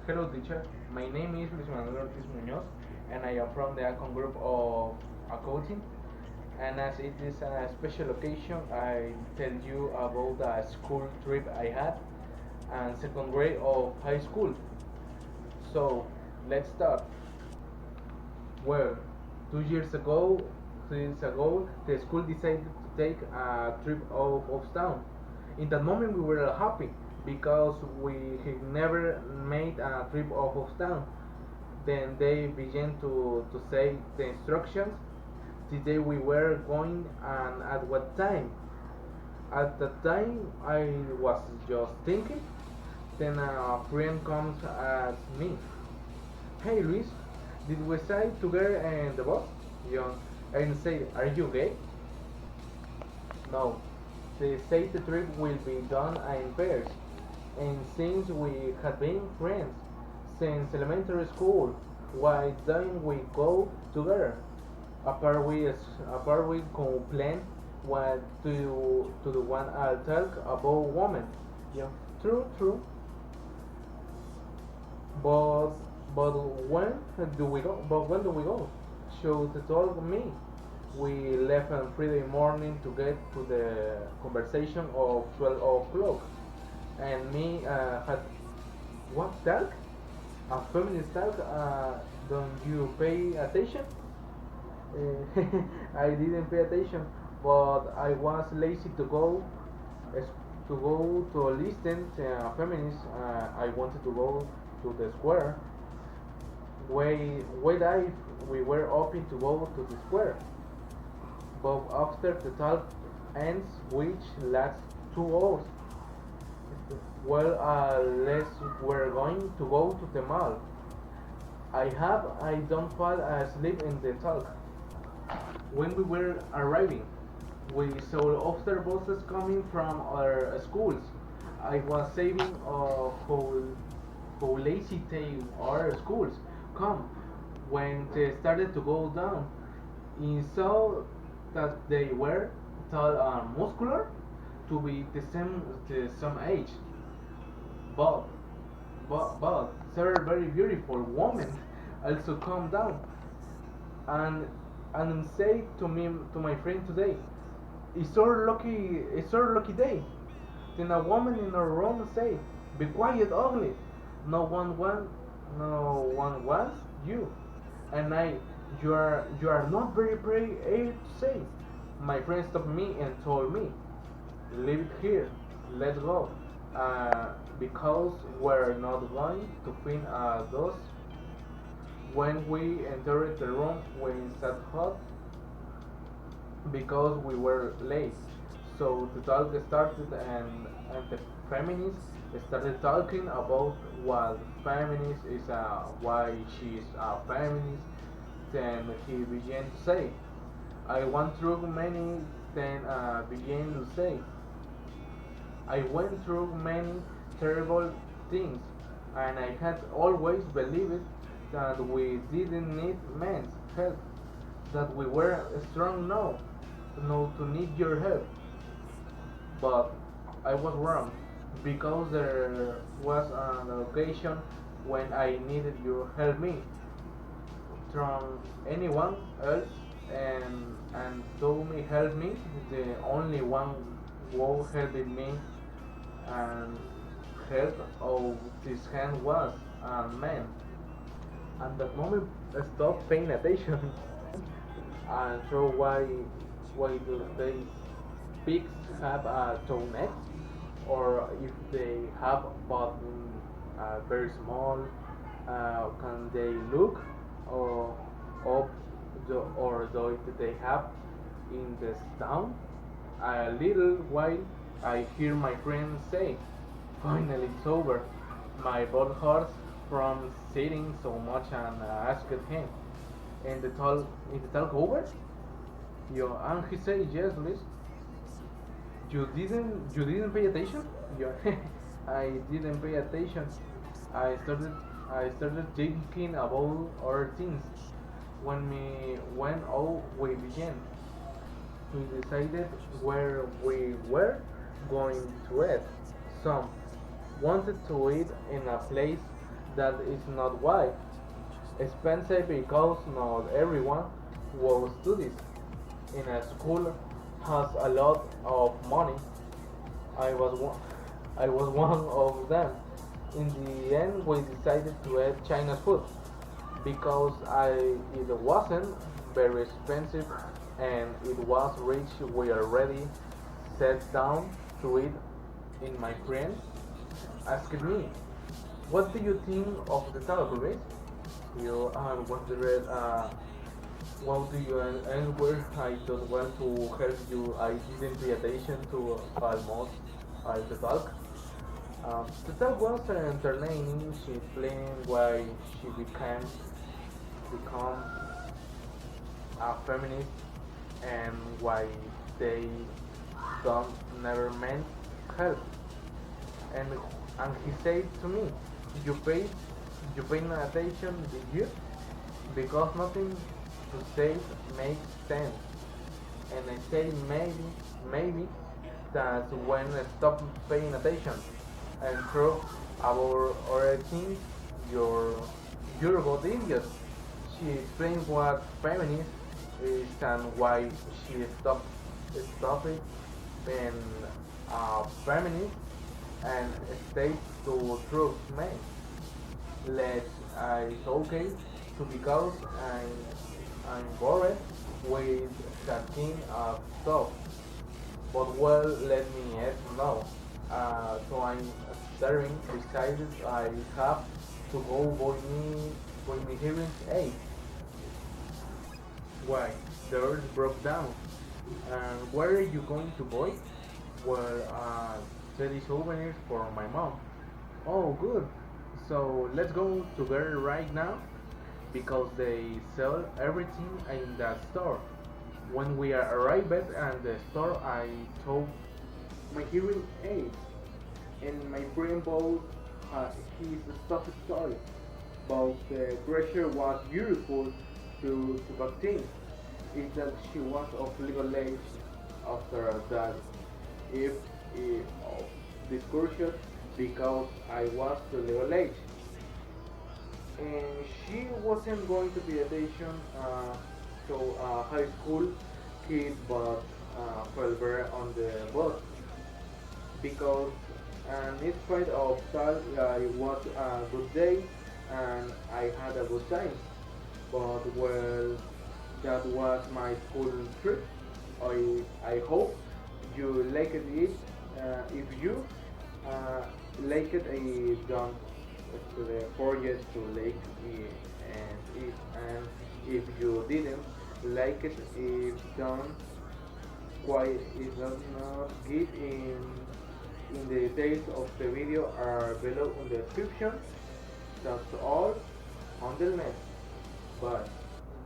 Hello, teacher. My name is Luis Manuel Ortiz Muñoz, and I am from the ACOM group of accounting. And as it is a special occasion, I tell you about the school trip I had and second grade of high school. So let's start. Well, 2 years ago, 3 years ago, the school decided to take a trip out of town. In that moment, we were happy because we had never made a trip out of town. Then they began to say the instructions, the day we were going and at what time. At that time, I was just thinking. Then a friend comes as me. Hey Luis, did we say together in the bus? Yeah. And say, are you gay? No. They say the trip will be done in pairs. And since we had been friends since elementary school, why don't we go together? Apart we complain what to the one I talk about women. Yeah. True, true. But but when do we go? But when do we go? So they told me we left on Friday morning to get to the conversation of 12 o'clock, and me had what talk? A feminist talk? Don't you pay attention? I didn't pay attention, but I was lazy to go to listen to a feminist. I wanted to go to the square. Wait, we were hoping to go to the square, but after the talk ends, which lasts 2 hours, let's we're going to go to the mall. I don't fall asleep in the talk. When we were arriving, we saw after buses coming from our schools. I was saving how lazy they are schools. Come, when they started to go down, he saw that they were tall and muscular to be the same age, but but they're very beautiful women also come down and say to me to my friend today, it's our lucky day. Then a woman in our room say, "Be quiet, ugly. No one want, no one wants you." And you are not very brave to say. My friend stopped me and told me, "Leave it here. Let's go." Because we're not going to find those. When we entered the room, we sat hot because we were late. So the talk started, and the feminists started talking about what feminist is, why she's a feminist. Then he began to say, I went through many, then began to say, I went through many terrible things, and I had always believed that we didn't need men's help, that we were strong now, not to need your help. But I was wrong, because there was an occasion when I needed your help me from anyone else, and told me help me, the only one who helped me and help of this hand was a man. And that moment I stopped paying attention and so why do they pigs have a toe neck, or if they have but very small, can they look or up or do they have in the town? A little while I hear my friend say, finally it's over. My butt hurts from sitting so much, and asked him, and the talk over? And he said, yes, Luis. You didn't pay attention? Yeah. I didn't pay attention. I started I started thinking about other things. When all we began, we decided where we were going to eat. Some wanted to eat in a place That is not why. Expensive because not everyone who studies in a school has a lot of money. I was one. I was one of them. In the end, we decided to eat Chinese food because it wasn't very expensive and it was rich. We already sat down to eat. In my friend asked me, "What do you think of the takeaway?" You wondered, what do you answer? I don't want to help you. I didn't pay attention to almost all the talk. The talk was entertaining. She explained why she become a feminist and why they don't never meant help. And he said to me, "You pay you pay no attention, did you? Because nothing to say makes sense." And I say maybe that's when I stop paying attention and throw about other things. You're you're both idiots. She explained what feminism is and why she stopped it being feminist and stays to truth men. Let's it's okay to because I'm bored with that kind of stuff. But well, let me ask now. So I'm staring decided I have to go buy me hearing aid. Why? The earth broke down. And where are you going to buy? Well, teddy souvenirs for my mom. Oh, good. So let's go together right now because they sell everything in that store. When we arrived at the store, I took my hearing aid and my friend bought his stuffed toy. But the pressure was beautiful to vaccine. Is that she was of legal age after that if of discussion because I was the legal age and she wasn't going to be attention to high school kid but fell very on the bus because in spite of that it was a good day and I had a good time but well that was my school trip. I hope you liked it. If you like it, I don't forget to like it and if you didn't like it, if don't quite it does not get in the details of the video are below in the description. That's all on the net. Bye.